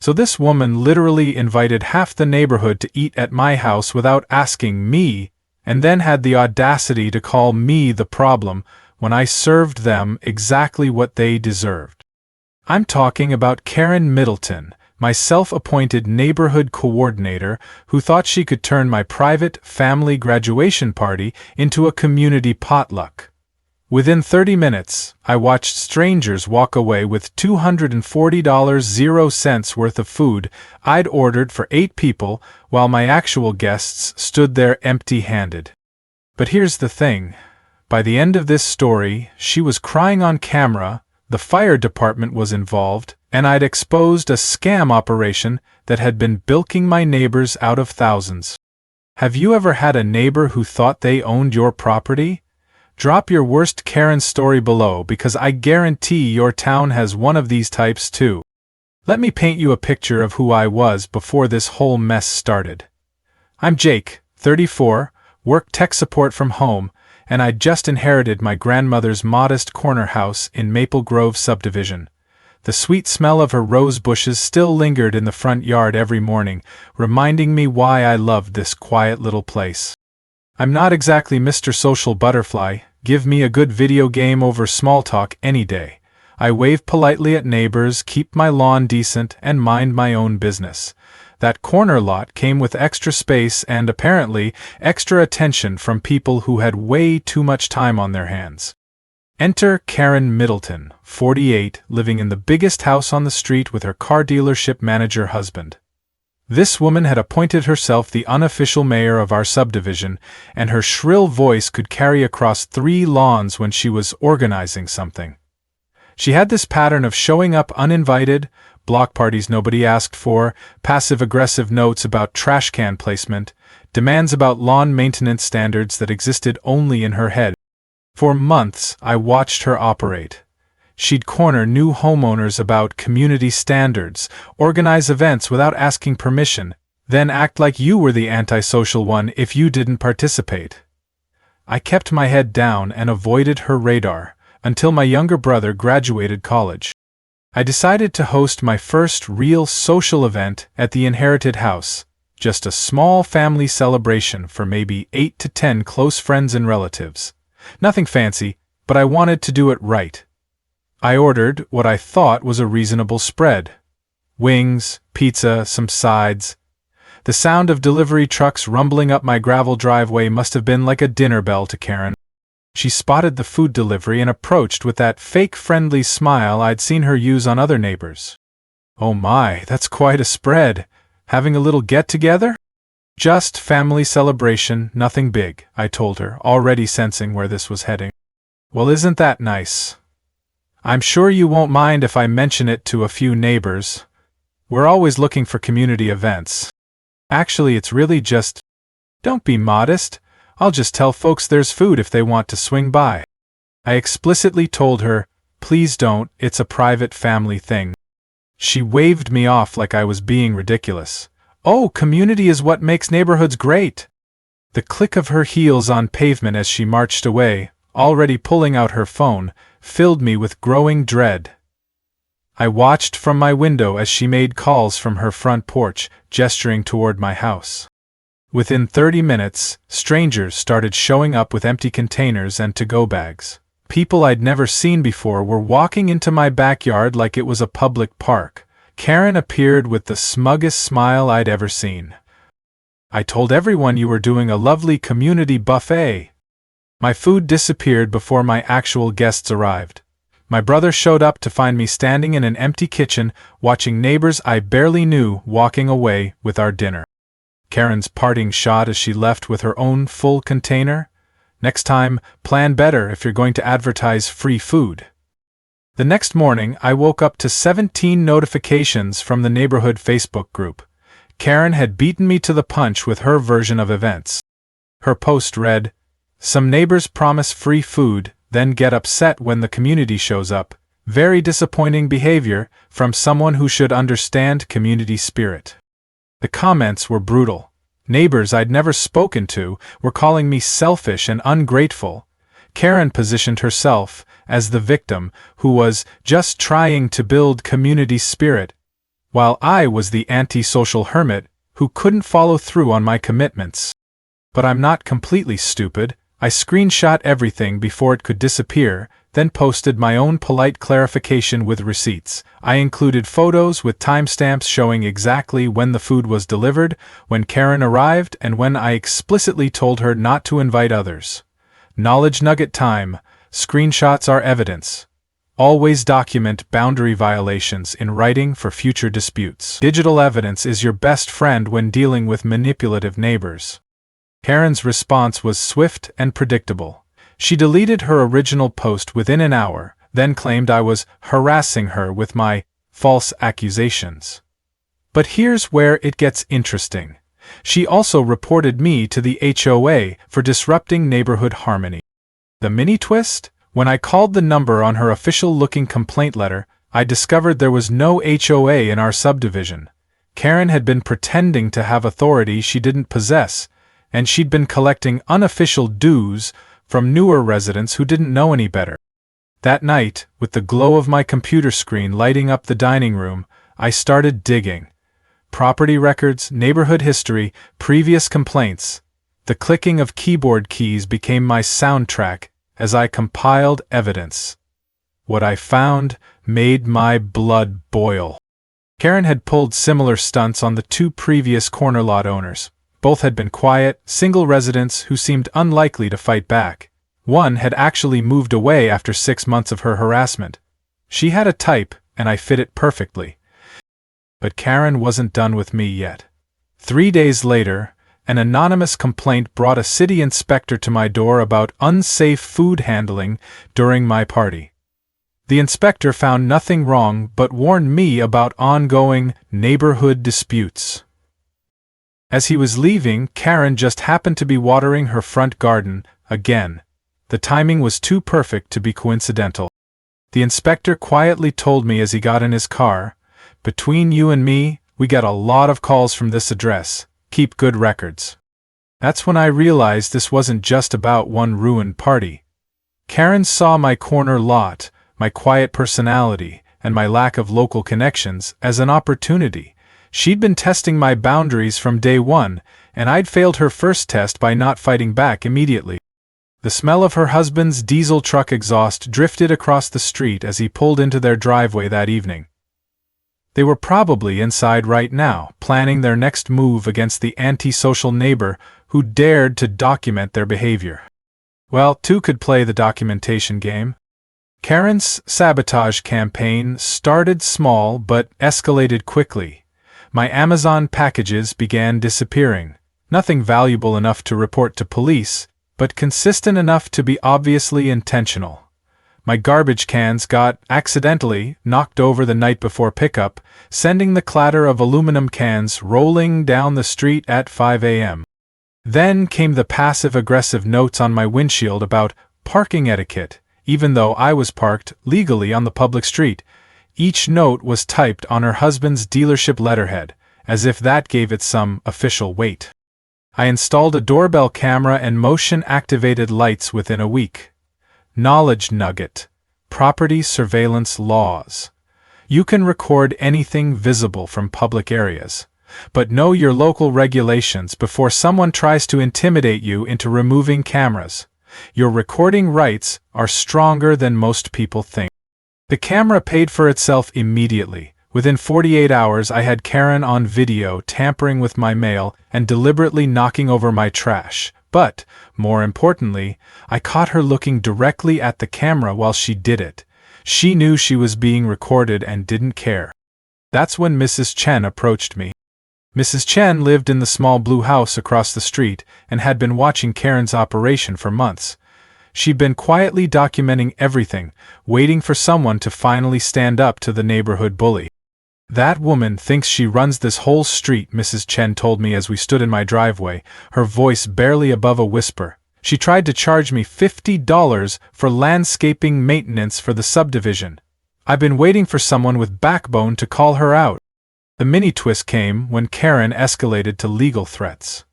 So this woman literally invited half the neighborhood to eat at my house without asking me, and then had the audacity to call me the problem when I served them exactly what they deserved. I'm talking about Karen Middleton, my self-appointed neighborhood coordinator who thought she could turn my private family graduation party into a community potluck. Within 30 minutes, I watched strangers walk away with $240.00 worth of food I'd ordered for 8 people while my actual guests stood there empty-handed. But here's the thing. By the end of this story, she was crying on camera, the fire department was involved, and I'd exposed a scam operation that had been bilking my neighbors out of thousands. Have you ever had a neighbor who thought they owned your property? Drop your worst Karen story below because I guarantee your town has one of these types too. Let me paint you a picture of who I was before this whole mess started. I'm Jake, 34, work tech support from home, and I'd just inherited my grandmother's modest corner house in Maple Grove subdivision. The sweet smell of her rose bushes still lingered in the front yard every morning, reminding me why I loved this quiet little place. I'm not exactly Mr. Social Butterfly. Give me a good video game over small talk any day. I wave politely at neighbors, keep my lawn decent, and mind my own business. That corner lot came with extra space and, apparently, extra attention from people who had way too much time on their hands. Enter Karen Middleton, 48, living in the biggest house on the street with her car dealership manager husband. This woman had appointed herself the unofficial mayor of our subdivision, and her shrill voice could carry across 3 lawns when she was organizing something. She had this pattern of showing up uninvited, block parties nobody asked for, passive-aggressive notes about trash can placement, demands about lawn maintenance standards that existed only in her head. For months, I watched her operate. She'd corner new homeowners about community standards, organize events without asking permission, then act like you were the antisocial one if you didn't participate. I kept my head down and avoided her radar until my younger brother graduated college. I decided to host my first real social event at the inherited house, just a small family celebration for maybe 8 to 10 close friends and relatives. Nothing fancy, but I wanted to do it right. I ordered what I thought was a reasonable spread. Wings, pizza, some sides. The sound of delivery trucks rumbling up my gravel driveway must have been like a dinner bell to Karen. She spotted the food delivery and approached with that fake friendly smile I'd seen her use on other neighbors. "Oh my, that's quite a spread. Having a little get-together?" "Just family celebration, nothing big," I told her, already sensing where this was heading. "Well, isn't that nice? I'm sure you won't mind if I mention it to a few neighbors. We're always looking for community events. Actually, it's really just..." "Don't be modest. I'll just tell folks there's food if they want to swing by." I explicitly told her, "Please don't, it's a private family thing." She waved me off like I was being ridiculous. "Oh, community is what makes neighborhoods great." The click of her heels on pavement as she marched away, already pulling out her phone, filled me with growing dread. I watched from my window as she made calls from her front porch, gesturing toward my house. Within 30 minutes, strangers started showing up with empty containers and to-go bags. People I'd never seen before were walking into my backyard like it was a public park. Karen appeared with the smuggest smile I'd ever seen. "I told everyone you were doing a lovely community buffet." My food disappeared before my actual guests arrived. My brother showed up to find me standing in an empty kitchen, watching neighbors I barely knew walking away with our dinner. Karen's parting shot as she left with her own full container? Next time, plan better if you're going to advertise free food. The next morning, I woke up to 17 notifications from the neighborhood Facebook group. Karen had beaten me to the punch with her version of events. Her post read, "Some neighbors promise free food, then get upset when the community shows up. Very disappointing behavior from someone who should understand community spirit." The comments were brutal. Neighbors I'd never spoken to were calling me selfish and ungrateful. Karen positioned herself as the victim who was just trying to build community spirit. while I was the antisocial hermit who couldn't follow through on my commitments. But I'm not completely stupid. I screenshot everything before it could disappear, then posted my own polite clarification with receipts. I included photos with timestamps showing exactly when the food was delivered, when Karen arrived, and when I explicitly told her not to invite others. Knowledge nugget time. Screenshots are evidence. Always document boundary violations in writing for future disputes. Digital evidence is your best friend when dealing with manipulative neighbors. Karen's response was swift and predictable. She deleted her original post within an hour, then claimed I was harassing her with my false accusations. But here's where it gets interesting. She also reported me to the HOA for disrupting neighborhood harmony. The mini twist? When I called the number on her official-looking complaint letter, I discovered there was no HOA in our subdivision. Karen had been pretending to have authority she didn't possess, and she'd been collecting unofficial dues from newer residents who didn't know any better. That night, with the glow of my computer screen lighting up the dining room, I started digging. Property records, neighborhood history, previous complaints. The clicking of keyboard keys became my soundtrack as I compiled evidence. What I found made my blood boil. Karen had pulled similar stunts on the two previous corner lot owners. Both had been quiet, single residents who seemed unlikely to fight back. One had actually moved away after 6 months of her harassment. She had a type, and I fit it perfectly. But Karen wasn't done with me yet. 3 days later, an anonymous complaint brought a city inspector to my door about unsafe food handling during my party. The inspector found nothing wrong but warned me about ongoing neighborhood disputes. As he was leaving, Karen just happened to be watering her front garden, again. The timing was too perfect to be coincidental. The inspector quietly told me as he got in his car, "Between you and me, we get a lot of calls from this address. Keep good records." That's when I realized this wasn't just about one ruined party. Karen saw my corner lot, my quiet personality, and my lack of local connections as an opportunity. She'd been testing my boundaries from day one, and I'd failed her first test by not fighting back immediately. The smell of her husband's diesel truck exhaust drifted across the street as he pulled into their driveway that evening. They were probably inside right now, planning their next move against the antisocial neighbor who dared to document their behavior. Well, two could play the documentation game. Karen's sabotage campaign started small but escalated quickly. My Amazon packages began disappearing. Nothing valuable enough to report to police, but consistent enough to be obviously intentional. My garbage cans got accidentally knocked over the night before pickup, sending the clatter of aluminum cans rolling down the street at 5 a.m. Then came the passive-aggressive notes on my windshield about parking etiquette, even though I was parked legally on the public street. Each note was typed on her husband's dealership letterhead, as if that gave it some official weight. I installed a doorbell camera and motion-activated lights within a week. Knowledge nugget. Property surveillance laws. You can record anything visible from public areas, but know your local regulations before someone tries to intimidate you into removing cameras. Your recording rights are stronger than most people think. The camera paid for itself immediately. Within 48 hours, I had Karen on video tampering with my mail and deliberately knocking over my trash. But, more importantly, I caught her looking directly at the camera while she did it. She knew she was being recorded and didn't care. That's when Mrs. Chen approached me. Mrs. Chen lived in the small blue house across the street and had been watching Karen's operation for months. She'd been quietly documenting everything, waiting for someone to finally stand up to the neighborhood bully. "That woman thinks she runs this whole street," Mrs. Chen told me as we stood in my driveway, her voice barely above a whisper. "She tried to charge me $50 for landscaping maintenance for the subdivision. I've been waiting for someone with backbone to call her out." The mini twist came when Karen escalated to legal threats.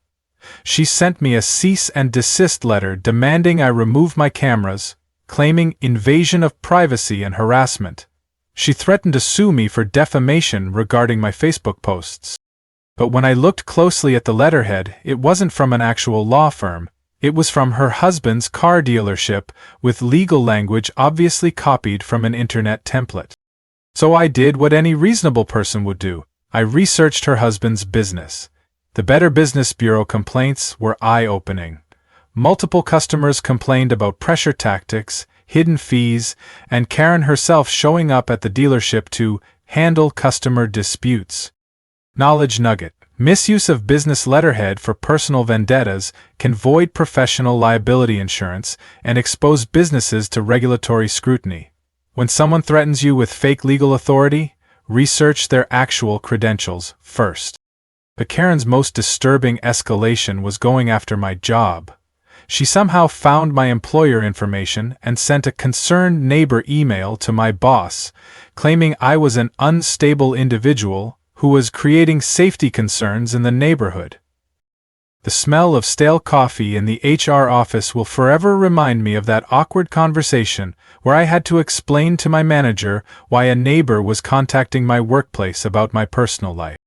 She sent me a cease and desist letter demanding I remove my cameras, claiming invasion of privacy and harassment. She threatened to sue me for defamation regarding my Facebook posts. But when I looked closely at the letterhead, it wasn't from an actual law firm. It was from her husband's car dealership, with legal language obviously copied from an internet template. So I did what any reasonable person would do. I researched her husband's business. The Better Business Bureau complaints were eye-opening. Multiple customers complained about pressure tactics, hidden fees, and Karen herself showing up at the dealership to handle customer disputes. Knowledge nugget: misuse of business letterhead for personal vendettas can void professional liability insurance and expose businesses to regulatory scrutiny. When someone threatens you with fake legal authority, research their actual credentials first. But Karen's most disturbing escalation was going after my job. She somehow found my employer information and sent a concerned neighbor email to my boss, claiming I was an unstable individual who was creating safety concerns in the neighborhood. The smell of stale coffee in the HR office will forever remind me of that awkward conversation where I had to explain to my manager why a neighbor was contacting my workplace about my personal life.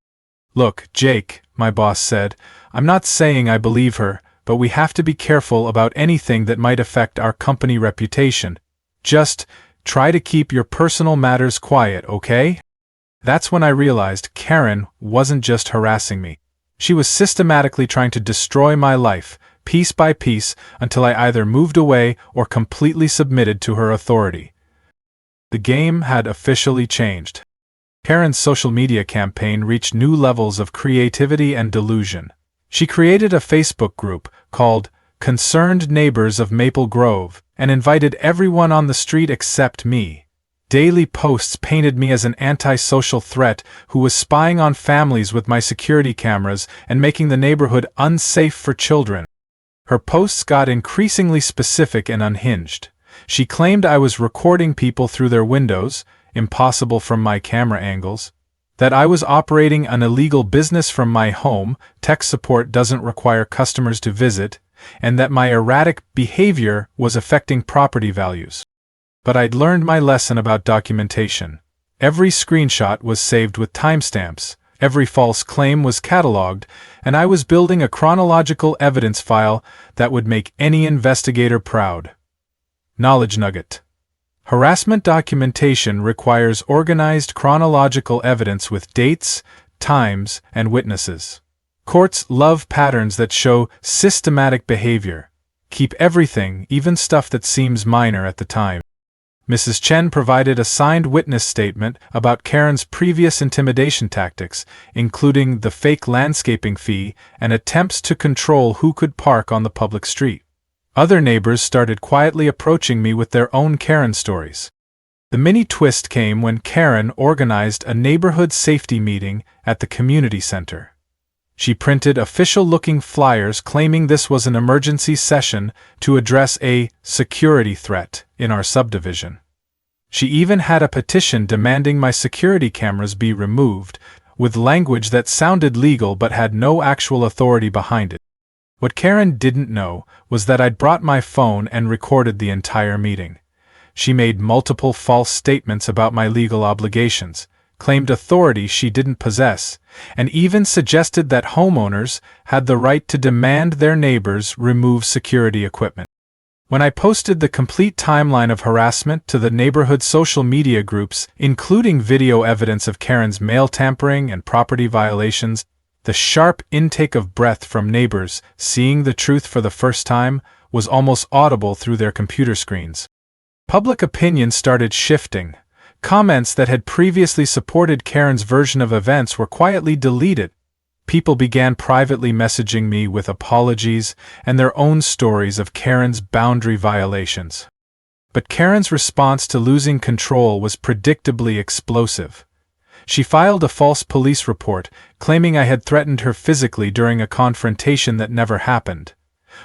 "Look, Jake," my boss said, "I'm not saying I believe her, but we have to be careful about anything that might affect our company reputation. Just try to keep your personal matters quiet, okay?" That's when I realized Karen wasn't just harassing me. She was systematically trying to destroy my life, piece by piece, until I either moved away or completely submitted to her authority. The game had officially changed. Karen's social media campaign reached new levels of creativity and delusion. She created a Facebook group called Concerned Neighbors of Maple Grove and invited everyone on the street except me. Daily posts painted me as an antisocial threat who was spying on families with my security cameras and making the neighborhood unsafe for children. Her posts got increasingly specific and unhinged. She claimed I was recording people through their windows, impossible from my camera angles, that I was operating an illegal business from my home, tech support doesn't require customers to visit, and that my erratic behavior was affecting property values. But I'd learned my lesson about documentation. Every screenshot was saved with timestamps, every false claim was cataloged, and I was building a chronological evidence file that would make any investigator proud. Knowledge nugget: harassment documentation requires organized chronological evidence with dates, times, and witnesses. Courts love patterns that show systematic behavior. Keep everything, even stuff that seems minor at the time. Mrs. Chen provided a signed witness statement about Karen's previous intimidation tactics, including the fake landscaping fee and attempts to control who could park on the public street. Other neighbors started quietly approaching me with their own Karen stories. The mini twist came when Karen organized a neighborhood safety meeting at the community center. She printed official-looking flyers claiming this was an emergency session to address a security threat in our subdivision. She even had a petition demanding my security cameras be removed, with language that sounded legal but had no actual authority behind it. What Karen didn't know was that I'd brought my phone and recorded the entire meeting. She made multiple false statements about my legal obligations, claimed authority she didn't possess, and even suggested that homeowners had the right to demand their neighbors remove security equipment. When I posted the complete timeline of harassment to the neighborhood social media groups, including video evidence of Karen's mail tampering and property violations, the sharp intake of breath from neighbors seeing the truth for the first time was almost audible through their computer screens. Public opinion started shifting. Comments that had previously supported Karen's version of events were quietly deleted. People began privately messaging me with apologies and their own stories of Karen's boundary violations. But Karen's response to losing control was predictably explosive. She filed a false police report, claiming I had threatened her physically during a confrontation that never happened.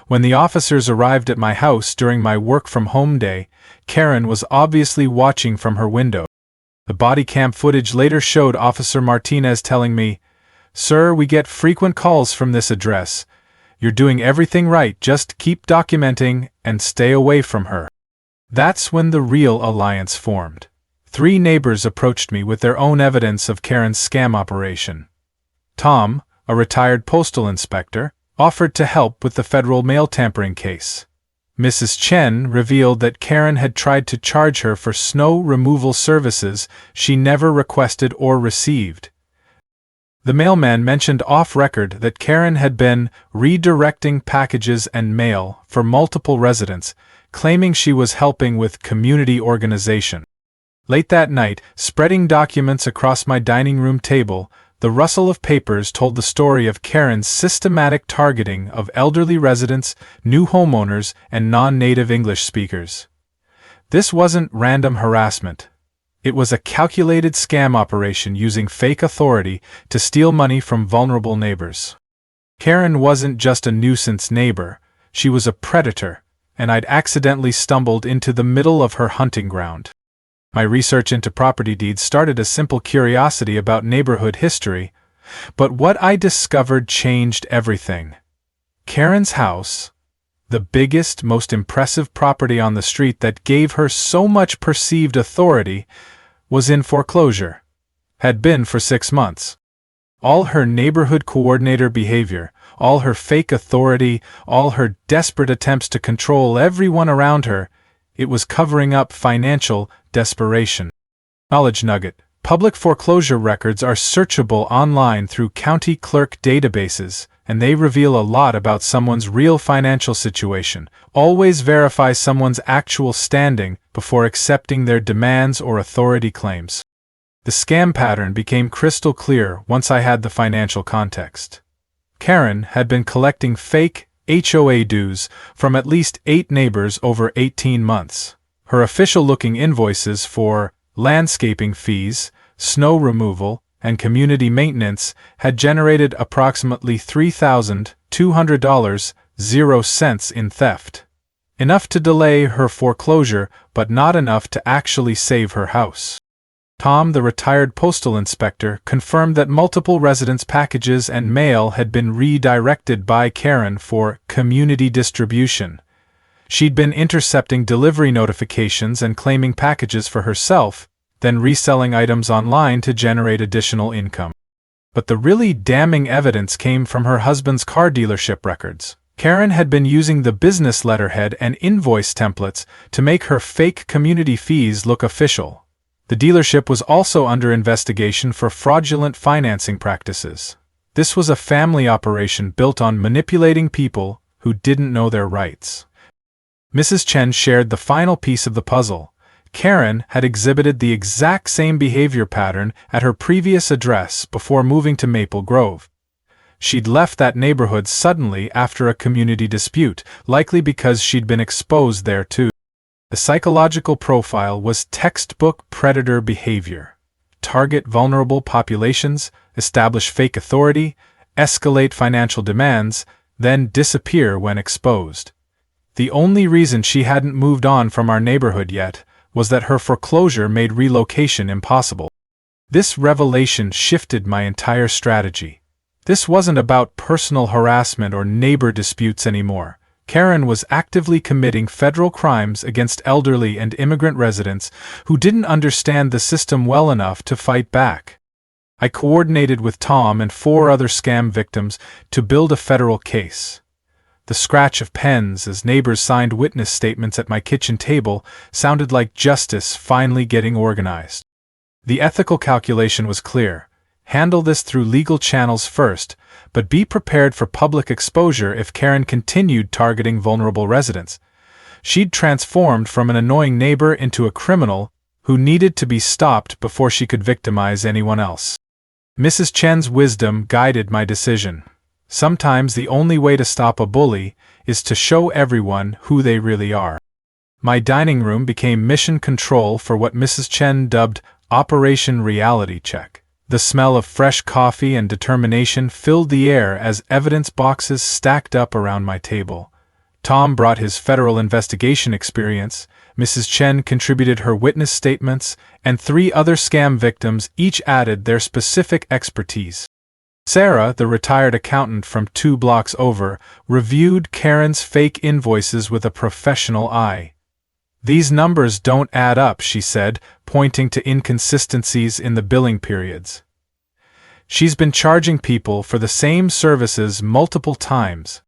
When the officers arrived at my house during my work-from-home day, Karen was obviously watching from her window. The body cam footage later showed Officer Martinez telling me, "Sir, we get frequent calls from this address. You're doing everything right, just keep documenting and stay away from her." That's when the real alliance formed. 3 neighbors approached me with their own evidence of Karen's scam operation. Tom, a retired postal inspector, offered to help with the federal mail tampering case. Mrs. Chen revealed that Karen had tried to charge her for snow removal services she never requested or received. The mailman mentioned off-record that Karen had been redirecting packages and mail for multiple residents, claiming she was helping with community organization. Late that night, spreading documents across my dining room table, the rustle of papers told the story of Karen's systematic targeting of elderly residents, new homeowners, and non-native English speakers. This wasn't random harassment. It was a calculated scam operation using fake authority to steal money from vulnerable neighbors. Karen wasn't just a nuisance neighbor, she was a predator, and I'd accidentally stumbled into the middle of her hunting ground. My research into property deeds started a simple curiosity about neighborhood history, but what I discovered changed everything. Karen's house, the biggest, most impressive property on the street that gave her so much perceived authority, was in foreclosure. Had been for 6 months. All her neighborhood coordinator behavior, all her fake authority, all her desperate attempts to control everyone around her, it was covering up financial desperation. Knowledge nugget: public foreclosure records are searchable online through county clerk databases, and they reveal a lot about someone's real financial situation. Always verify someone's actual standing before accepting their demands or authority claims. The scam pattern became crystal clear once I had the financial context. Karen had been collecting fake HOA dues from at least 8 neighbors over 18 months. Her official-looking invoices for landscaping fees, snow removal, and community maintenance had generated approximately $3,200, 0 cents in theft. Enough to delay her foreclosure, but not enough to actually save her house. Tom, the retired postal inspector, confirmed that multiple residents' packages and mail had been redirected by Karen for community distribution. She'd been intercepting delivery notifications and claiming packages for herself, then reselling items online to generate additional income. But the really damning evidence came from her husband's car dealership records. Karen had been using the business letterhead and invoice templates to make her fake community fees look official. The dealership was also under investigation for fraudulent financing practices. This was a family operation built on manipulating people who didn't know their rights. Mrs. Chen shared the final piece of the puzzle. Karen had exhibited the exact same behavior pattern at her previous address before moving to Maple Grove. She'd left that neighborhood suddenly after a community dispute, likely because she'd been exposed there too. The psychological profile was textbook predator behavior. Target vulnerable populations, establish fake authority, escalate financial demands, then disappear when exposed. The only reason she hadn't moved on from our neighborhood yet was that her foreclosure made relocation impossible. This revelation shifted my entire strategy. This wasn't about personal harassment or neighbor disputes anymore. Karen was actively committing federal crimes against elderly and immigrant residents who didn't understand the system well enough to fight back. I coordinated with Tom and 4 other scam victims to build a federal case. The scratch of pens as neighbors signed witness statements at my kitchen table sounded like justice finally getting organized. The ethical calculation was clear. Handle this through legal channels first, but be prepared for public exposure if Karen continued targeting vulnerable residents. She'd transformed from an annoying neighbor into a criminal who needed to be stopped before she could victimize anyone else. Mrs. Chen's wisdom guided my decision. Sometimes the only way to stop a bully is to show everyone who they really are. My dining room became mission control for what Mrs. Chen dubbed Operation Reality Check. The smell of fresh coffee and determination filled the air as evidence boxes stacked up around my table. Tom brought his federal investigation experience, Mrs. Chen contributed her witness statements, and 3 other scam victims each added their specific expertise. Sarah, the retired accountant from 2 blocks over, reviewed Karen's fake invoices with a professional eye. "These numbers don't add up," she said, pointing to inconsistencies in the billing periods. She's been charging people for the same services multiple times.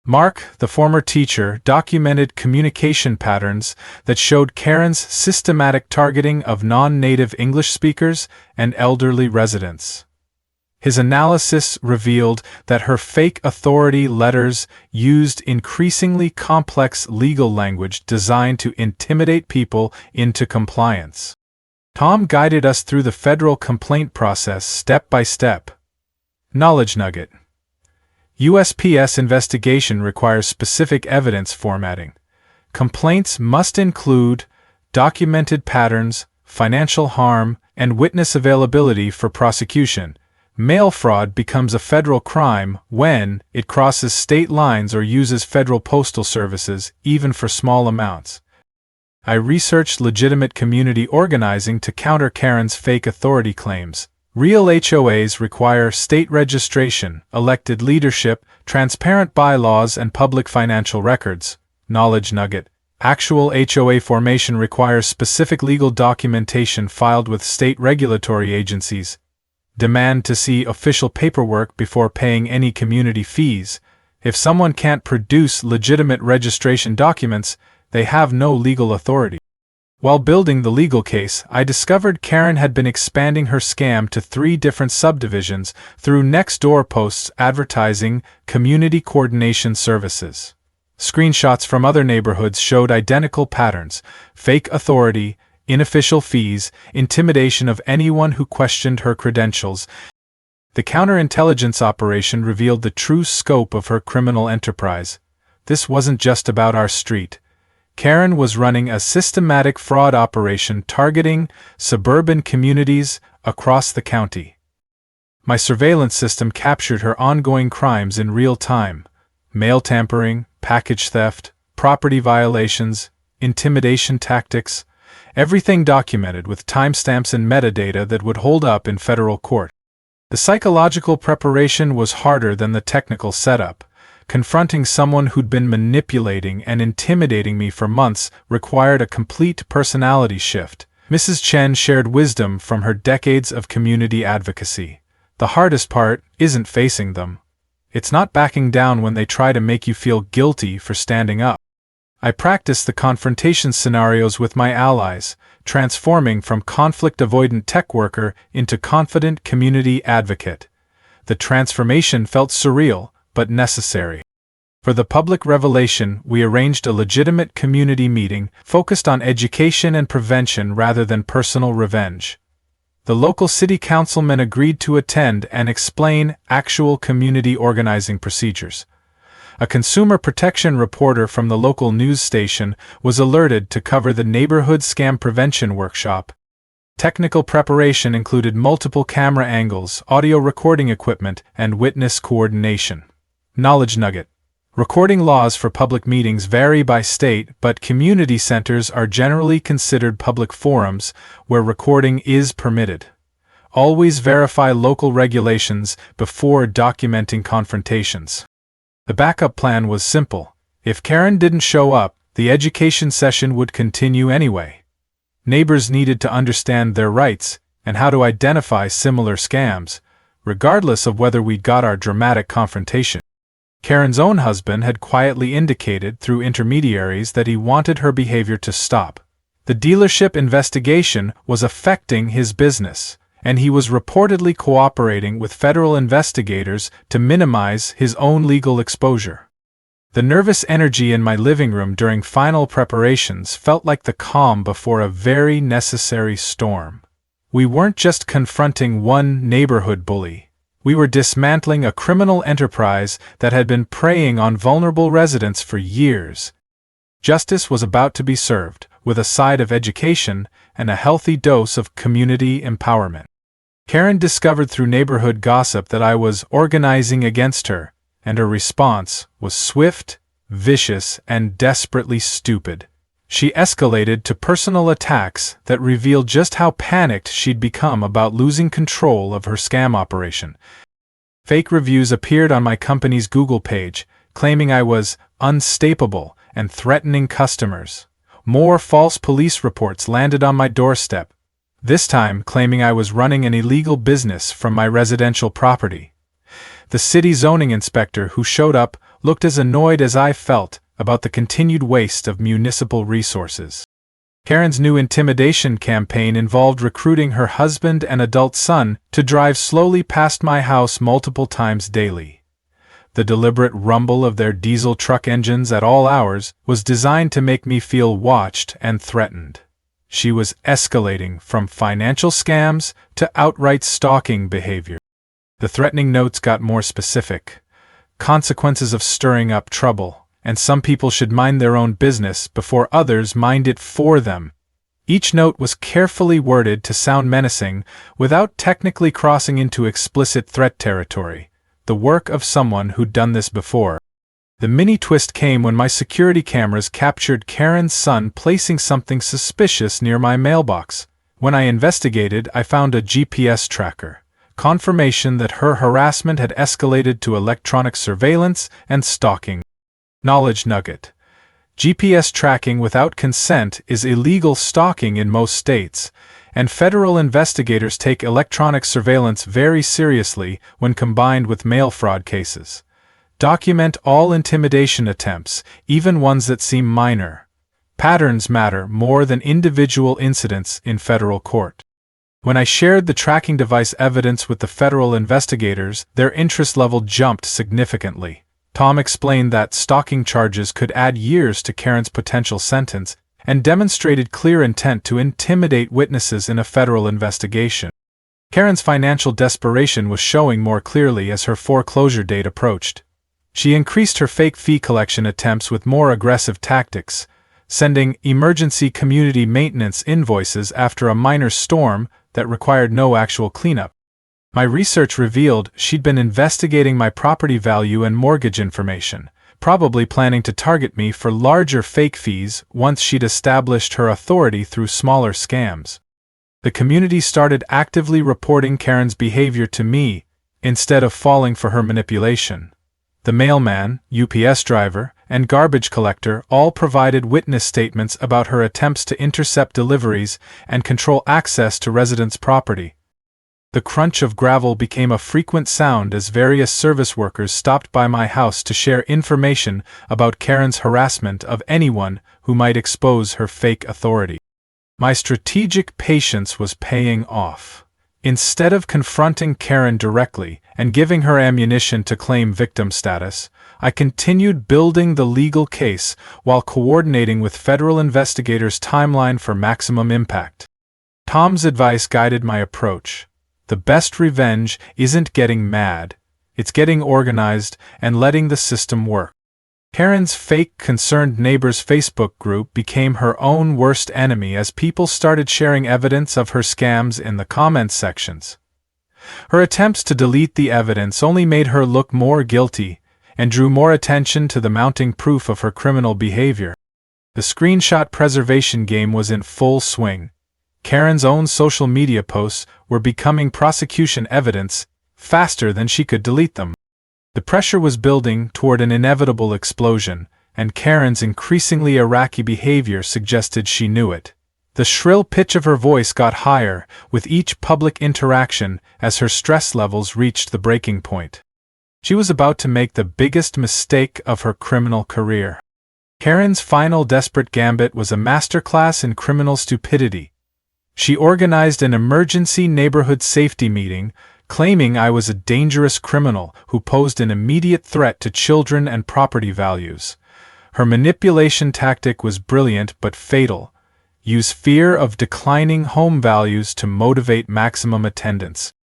Mark, the former teacher, documented communication patterns that showed Karen's systematic targeting of non-native English speakers and elderly residents. His analysis revealed that her fake authority letters used increasingly complex legal language designed to intimidate people into compliance. Tom guided us through the federal complaint process step by step. Knowledge nugget. USPS investigation requires specific evidence formatting. Complaints must include documented patterns, financial harm, and witness availability for prosecution. Mail fraud becomes a federal crime when it crosses state lines or uses federal postal services, even for small amounts. I researched legitimate community organizing to counter Karen's fake authority claims. Real HOAs require state registration, elected leadership, transparent bylaws, and public financial records. Knowledge nugget. Actual HOA formation requires specific legal documentation filed with state regulatory agencies. Demand to see official paperwork before paying any community fees. If someone can't produce legitimate registration documents, they have no legal authority. While building the legal case, I discovered Karen had been expanding her scam to 3 different subdivisions through next-door posts advertising community coordination services. Screenshots from other neighborhoods showed identical patterns: fake authority, unofficial fees, intimidation of anyone who questioned her credentials. The counterintelligence operation revealed the true scope of her criminal enterprise. This wasn't just about our street. Karen was running a systematic fraud operation targeting suburban communities across the county. My surveillance system captured her ongoing crimes in real time: mail tampering, package theft, property violations, intimidation tactics, everything documented with timestamps and metadata that would hold up in federal court. The psychological preparation was harder than the technical setup. Confronting someone who'd been manipulating and intimidating me for months required a complete personality shift. Mrs. Chen shared wisdom from her decades of community advocacy. The hardest part isn't facing them. It's not backing down when they try to make you feel guilty for standing up. I practiced the confrontation scenarios with my allies, transforming from conflict-avoidant tech worker into confident community advocate. The transformation felt surreal, but necessary. For the public revelation, we arranged a legitimate community meeting focused on education and prevention rather than personal revenge. The local city councilmen agreed to attend and explain actual community organizing procedures. A consumer protection reporter from the local news station was alerted to cover the neighborhood scam prevention workshop. Technical preparation included multiple camera angles, audio recording equipment, and witness coordination. Knowledge nugget. Recording laws for public meetings vary by state, but community centers are generally considered public forums where recording is permitted. Always verify local regulations before documenting confrontations. The backup plan was simple. If Karen didn't show up, the education session would continue anyway. Neighbors needed to understand their rights and how to identify similar scams, regardless of whether we'd got our dramatic confrontation. Karen's own husband had quietly indicated through intermediaries that he wanted her behavior to stop. The dealership investigation was affecting his business, and he was reportedly cooperating with federal investigators to minimize his own legal exposure. The nervous energy in my living room during final preparations felt like the calm before a very necessary storm. We weren't just confronting one neighborhood bully. We were dismantling a criminal enterprise that had been preying on vulnerable residents for years. Justice was about to be served, with a side of education and a healthy dose of community empowerment. Karen discovered through neighborhood gossip that I was organizing against her, and her response was swift, vicious, and desperately stupid. She escalated to personal attacks that revealed just how panicked she'd become about losing control of her scam operation. Fake reviews appeared on my company's Google page, claiming I was unstable and threatening customers. more false police reports landed on my doorstep, this time claiming I was running an illegal business from my residential property. The city zoning inspector who showed up looked as annoyed as I felt about the continued waste of municipal resources. Karen's new intimidation campaign involved recruiting her husband and adult son to drive slowly past my house multiple times daily. The deliberate rumble of their diesel truck engines at all hours was designed to make me feel watched and threatened. She was escalating from financial scams to outright stalking behavior. The threatening notes got more specific. Consequences of stirring up trouble, and some people should mind their own business before others mind it for them. Each note was carefully worded to sound menacing without technically crossing into explicit threat territory, the work of someone who'd done this before. The mini twist came when my security cameras captured Karen's son placing something suspicious near my mailbox. When I investigated, I found a GPS tracker. Confirmation that her harassment had escalated to electronic surveillance and stalking. Knowledge nugget. GPS tracking without consent is illegal stalking in most states, and federal investigators take electronic surveillance very seriously when combined with mail fraud cases. Document all intimidation attempts, even ones that seem minor. Patterns matter more than individual incidents in federal court. When I shared the tracking device evidence with the federal investigators, their interest level jumped significantly. Tom explained that stalking charges could add years to Karen's potential sentence and demonstrated clear intent to intimidate witnesses in a federal investigation. Karen's financial desperation was showing more clearly as her foreclosure date approached. She increased her fake fee collection attempts with more aggressive tactics, sending emergency community maintenance invoices after a minor storm that required no actual cleanup. My research revealed she'd been investigating my property value and mortgage information, probably planning to target me for larger fake fees once she'd established her authority through smaller scams. The community started actively reporting Karen's behavior to me, instead of falling for her manipulation. The mailman, UPS driver, and garbage collector all provided witness statements about her attempts to intercept deliveries and control access to residents' property. The crunch of gravel became a frequent sound as various service workers stopped by my house to share information about Karen's harassment of anyone who might expose her fake authority. My strategic patience was paying off. Instead of confronting Karen directly and giving her ammunition to claim victim status, I continued building the legal case while coordinating with federal investigators' timeline for maximum impact. Tom's advice guided my approach. The best revenge isn't getting mad, it's getting organized and letting the system work. Karen's fake concerned neighbors Facebook group became her own worst enemy as people started sharing evidence of her scams in the comments sections. Her attempts to delete the evidence only made her look more guilty and drew more attention to the mounting proof of her criminal behavior. The screenshot preservation game was in full swing. Karen's own social media posts were becoming prosecution evidence faster than she could delete them. The pressure was building toward an inevitable explosion, and Karen's increasingly Iraqi behavior suggested she knew it. The shrill pitch of her voice got higher with each public interaction as her stress levels reached the breaking point. She was about to make the biggest mistake of her criminal career. Karen's final desperate gambit was a masterclass in criminal stupidity. She organized an emergency neighborhood safety meeting, claiming I was a dangerous criminal who posed an immediate threat to children and property values. Her manipulation tactic was brilliant but fatal. Use fear of declining home values to motivate maximum attendance.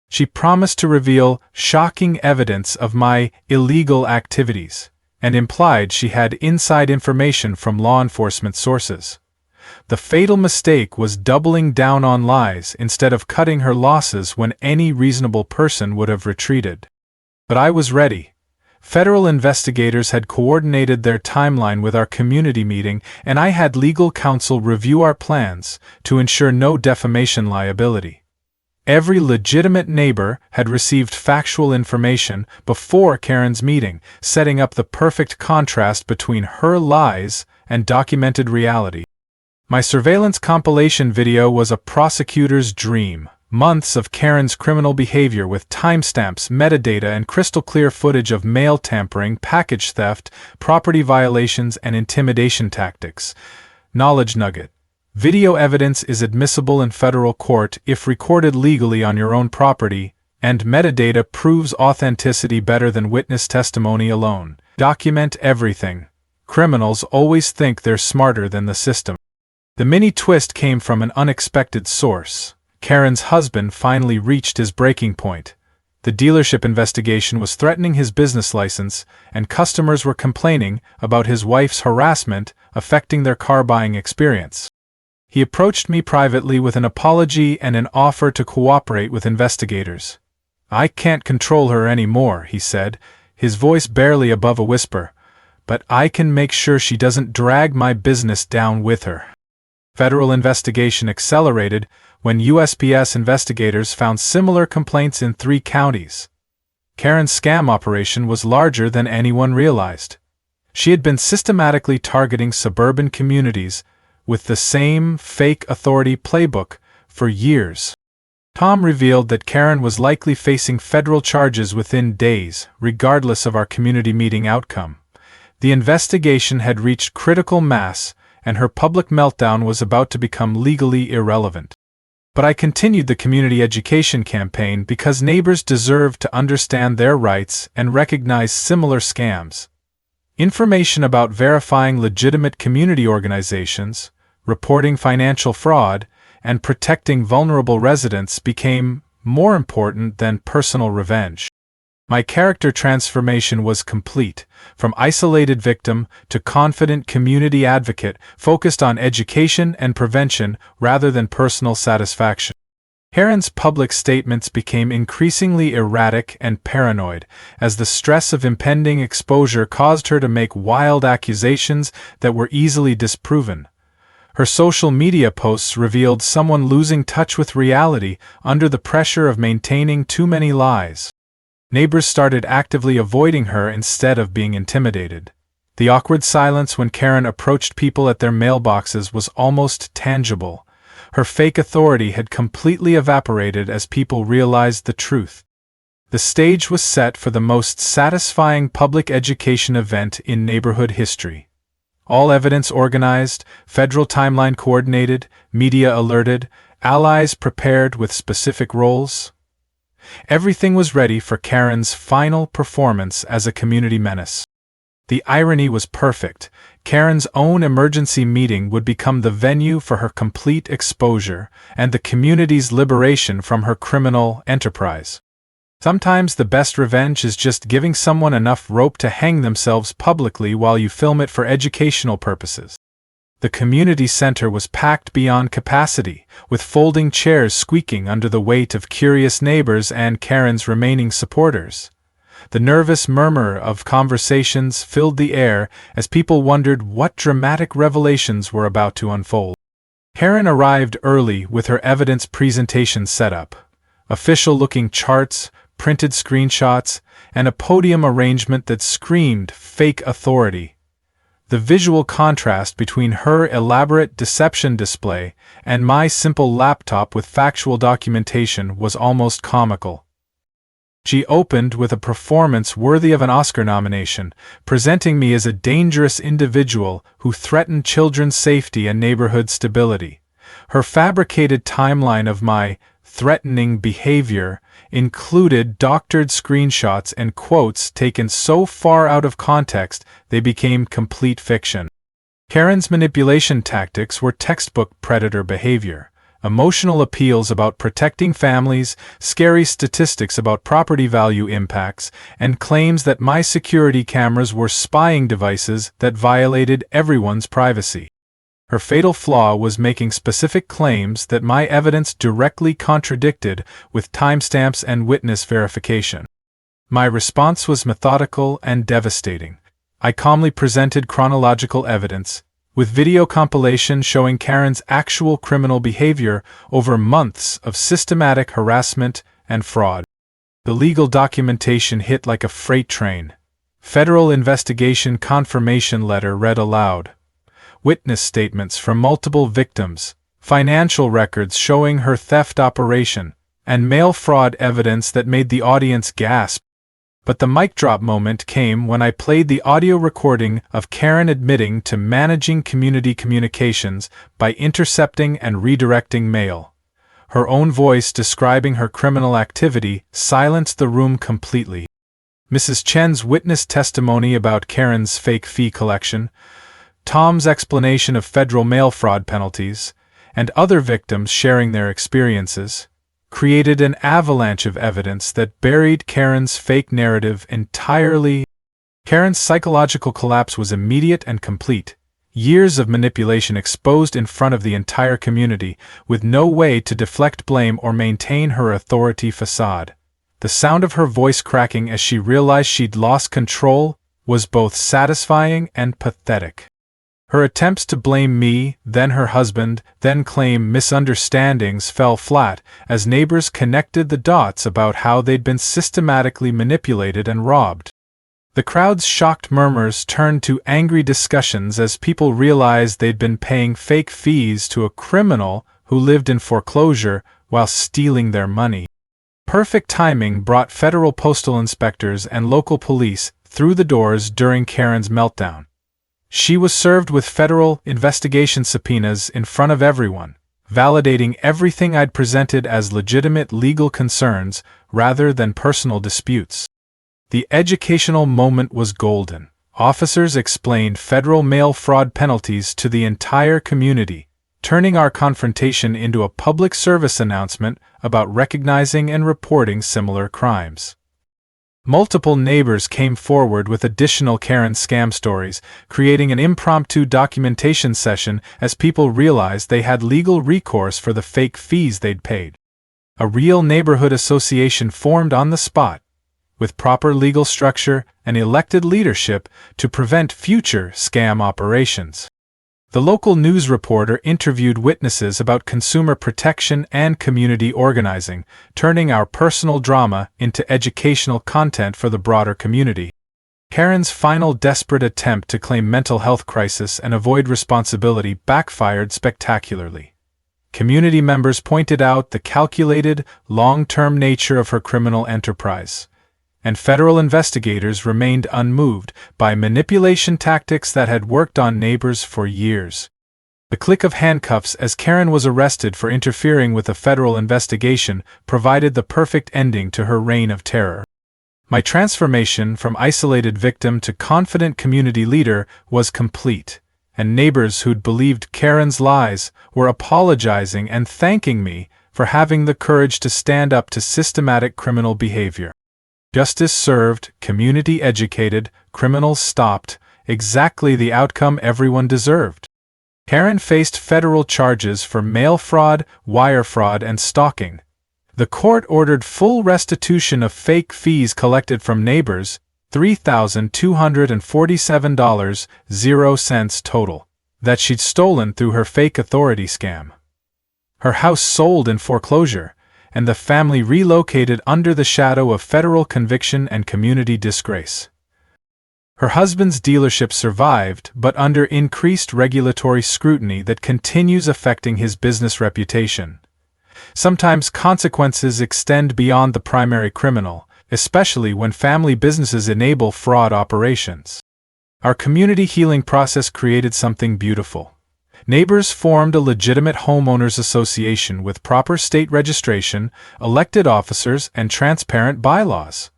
She promised to reveal shocking evidence of my illegal activities, and implied she had inside information from law enforcement sources. The fatal mistake was doubling down on lies instead of cutting her losses when any reasonable person would have retreated. But I was ready. Federal investigators had coordinated their timeline with our community meeting, and I had legal counsel review our plans to ensure no defamation liability. Every legitimate neighbor had received factual information before Karen's meeting, setting up the perfect contrast between her lies and documented reality. My surveillance compilation video was a prosecutor's dream. Months of Karen's criminal behavior with timestamps, metadata, and crystal-clear footage of mail tampering, package theft, property violations, and intimidation tactics. Knowledge nugget. Video evidence is admissible in federal court if recorded legally on your own property, and metadata proves authenticity better than witness testimony alone. Document everything. Criminals always think they're smarter than the system. The mini twist came from an unexpected source. Karen's husband finally reached his breaking point. The dealership investigation was threatening his business license, and customers were complaining about his wife's harassment affecting their car buying experience. He approached me privately with an apology and an offer to cooperate with investigators. "I can't control her anymore," he said, his voice barely above a whisper, "but I can make sure she doesn't drag my business down with her." Federal investigation accelerated when USPS investigators found similar complaints in 3 counties. Karen's scam operation was larger than anyone realized. She had been systematically targeting suburban communities with the same fake authority playbook for years. Tom revealed that Karen was likely facing federal charges within days, regardless of our community meeting outcome. The investigation had reached critical mass, and her public meltdown was about to become legally irrelevant. But I continued the community education campaign because neighbors deserve to understand their rights and recognize similar scams. Information about verifying legitimate community organizations, reporting financial fraud, and protecting vulnerable residents became more important than personal revenge. My character transformation was complete, from isolated victim to confident community advocate focused on education and prevention rather than personal satisfaction. Karen's public statements became increasingly erratic and paranoid, as the stress of impending exposure caused her to make wild accusations that were easily disproven. Her social media posts revealed someone losing touch with reality under the pressure of maintaining too many lies. Neighbors started actively avoiding her instead of being intimidated. The awkward silence when Karen approached people at their mailboxes was almost tangible. Her fake authority had completely evaporated as people realized the truth. The stage was set for the most satisfying public education event in neighborhood history. All evidence organized, federal timeline coordinated, media alerted, allies prepared with specific roles. Everything was ready for Karen's final performance as a community menace. The irony was perfect. Karen's own emergency meeting would become the venue for her complete exposure and the community's liberation from her criminal enterprise. Sometimes the best revenge is just giving someone enough rope to hang themselves publicly while you film it for educational purposes. The community center was packed beyond capacity, with folding chairs squeaking under the weight of curious neighbors and Karen's remaining supporters. The nervous murmur of conversations filled the air as people wondered what dramatic revelations were about to unfold. Karen arrived early with her evidence presentation set up. Official-looking charts, printed screenshots, and a podium arrangement that screamed fake authority. The visual contrast between her elaborate deception display and my simple laptop with factual documentation was almost comical. She opened with a performance worthy of an Oscar nomination, presenting me as a dangerous individual who threatened children's safety and neighborhood stability. Her fabricated timeline of my threatening behavior included doctored screenshots and quotes taken so far out of context they became complete fiction. Karen's manipulation tactics were textbook predator behavior. Emotional appeals about protecting families, scary statistics about property value impacts, and claims that my security cameras were spying devices that violated everyone's privacy. Her fatal flaw was making specific claims that my evidence directly contradicted with timestamps and witness verification. My response was methodical and devastating. I calmly presented chronological evidence, with video compilation showing Karen's actual criminal behavior over months of systematic harassment and fraud. The legal documentation hit like a freight train. Federal investigation confirmation letter read aloud. witness statements from multiple victims, financial records showing her theft operation, and mail fraud evidence that made the audience gasp. But the mic drop moment came when I played the audio recording of Karen admitting to managing community communications by intercepting and redirecting mail. Her own voice describing her criminal activity silenced the room completely. Mrs. Chen's witness testimony about Karen's fake fee collection, Tom's explanation of federal mail fraud penalties, and other victims sharing their experiences, created an avalanche of evidence that buried Karen's fake narrative entirely. Karen's psychological collapse was immediate and complete. Years of manipulation exposed in front of the entire community, with no way to deflect blame or maintain her authority facade. The sound of her voice cracking as she realized she'd lost control was both satisfying and pathetic. Her attempts to blame me, then her husband, then claim misunderstandings fell flat as neighbors connected the dots about how they'd been systematically manipulated and robbed. The crowd's shocked murmurs turned to angry discussions as people realized they'd been paying fake fees to a criminal who lived in foreclosure while stealing their money. Perfect timing brought federal postal inspectors and local police through the doors during Karen's meltdown. She was served with federal investigation subpoenas in front of everyone, validating everything I'd presented as legitimate legal concerns rather than personal disputes. The educational moment was golden. Officers explained federal mail fraud penalties to the entire community, turning our confrontation into a public service announcement about recognizing and reporting similar crimes. Multiple neighbors came forward with additional Karen scam stories, creating an impromptu documentation session as people realized they had legal recourse for the fake fees they'd paid. A real neighborhood association formed on the spot, with proper legal structure and elected leadership to prevent future scam operations. The local news reporter interviewed witnesses about consumer protection and community organizing, turning our personal drama into educational content for the broader community. Karen's final desperate attempt to claim mental health crisis and avoid responsibility backfired spectacularly. Community members pointed out the calculated, long-term nature of her criminal enterprise, and federal investigators remained unmoved by manipulation tactics that had worked on neighbors for years. The click of handcuffs as Karen was arrested for interfering with a federal investigation provided the perfect ending to her reign of terror. My transformation from isolated victim to confident community leader was complete, and neighbors who'd believed Karen's lies were apologizing and thanking me for having the courage to stand up to systematic criminal behavior. Justice served, community educated, criminals stopped, exactly the outcome everyone deserved. Karen faced federal charges for mail fraud, wire fraud, and stalking. The court ordered full restitution of fake fees collected from neighbors, $3,247.00 total, that she'd stolen through her fake authority scam. Her house sold in foreclosure, and the family relocated under the shadow of federal conviction and community disgrace. Her husband's dealership survived, but under increased regulatory scrutiny that continues affecting his business reputation. Sometimes consequences extend beyond the primary criminal, especially when family businesses enable fraud operations. Our community healing process created something beautiful. Neighbors formed a legitimate homeowners association with proper state registration, elected officers, and transparent bylaws.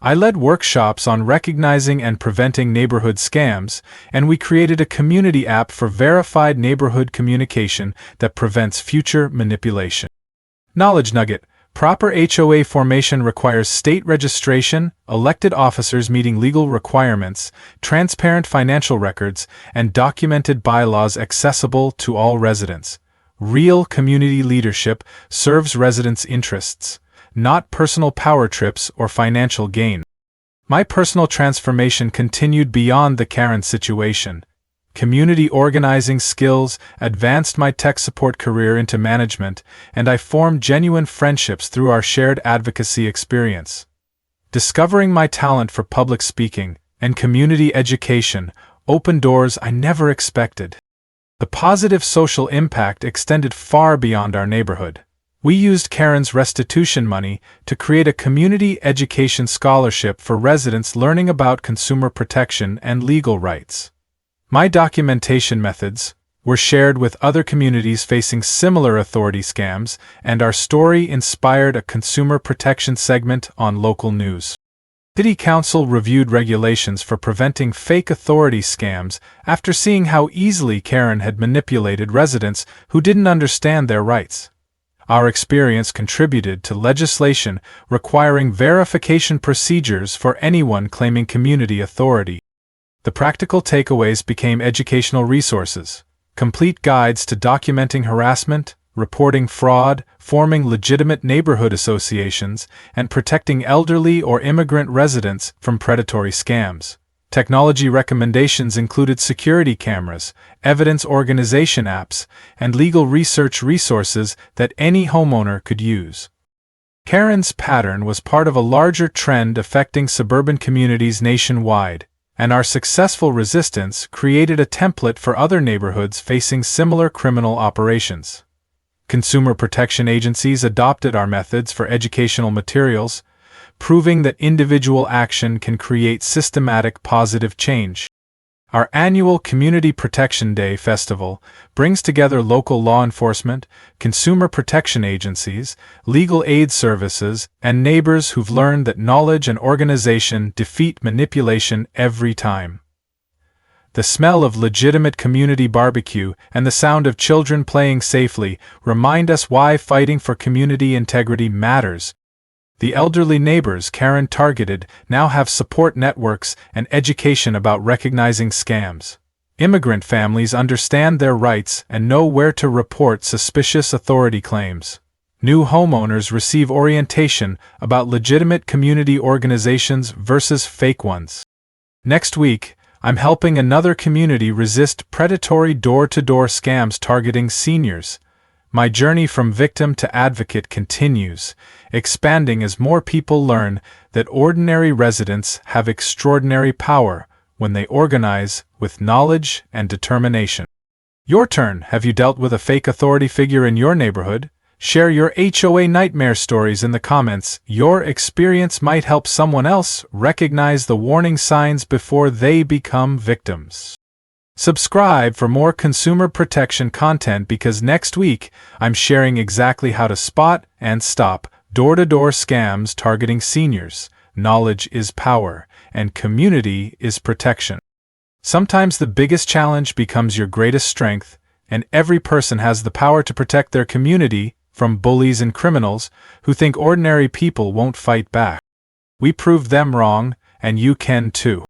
I led workshops on recognizing and preventing neighborhood scams, and we created a community app for verified neighborhood communication that prevents future manipulation. Knowledge nugget: proper HOA formation requires state registration, elected officers meeting legal requirements, transparent financial records, and documented bylaws accessible to all residents. Real community leadership serves residents' interests, not personal power trips or financial gain. My personal transformation continued beyond the Karen situation. Community organizing skills advanced my tech support career into management, and I formed genuine friendships through our shared advocacy experience. Discovering my talent for public speaking and community education opened doors I never expected. The positive social impact extended far beyond our neighborhood. We used Karen's restitution money to create a community education scholarship for residents learning about consumer protection and legal rights. My documentation methods were shared with other communities facing similar authority scams, and our story inspired a consumer protection segment on local news. City Council reviewed regulations for preventing fake authority scams after seeing how easily Karen had manipulated residents who didn't understand their rights. Our experience contributed to legislation requiring verification procedures for anyone claiming community authority. The practical takeaways became educational resources, complete guides to documenting harassment, reporting fraud, forming legitimate neighborhood associations, and protecting elderly or immigrant residents from predatory scams. Technology recommendations included security cameras, evidence organization apps, and legal research resources that any homeowner could use. Karen's pattern was part of a larger trend affecting suburban communities nationwide, and our successful resistance created a template for other neighborhoods facing similar criminal operations. Consumer protection agencies adopted our methods for educational materials, proving that individual action can create systematic positive change. Our annual Community Protection Day festival brings together local law enforcement, consumer protection agencies, legal aid services, and neighbors who've learned that knowledge and organization defeat manipulation every time. The smell of legitimate community barbecue and the sound of children playing safely remind us why fighting for community integrity matters. The elderly neighbors Karen targeted now have support networks and education about recognizing scams. Immigrant families understand their rights and know where to report suspicious authority claims. New homeowners receive orientation about legitimate community organizations versus fake ones. Next week, I'm helping another community resist predatory door-to-door scams targeting seniors. My journey from victim to advocate continues, expanding as more people learn that ordinary residents have extraordinary power when they organize with knowledge and determination. Your turn. Have you dealt with a fake authority figure in your neighborhood? Share your HOA nightmare stories in the comments. Your experience might help someone else recognize the warning signs before they become victims. Subscribe for more consumer protection content because next week I'm sharing exactly how to spot and stop door-to-door scams targeting seniors. Knowledge is power, and community is protection. Sometimes the biggest challenge becomes your greatest strength, and every person has the power to protect their community from bullies and criminals who think ordinary people won't fight back. We proved them wrong, and you can too.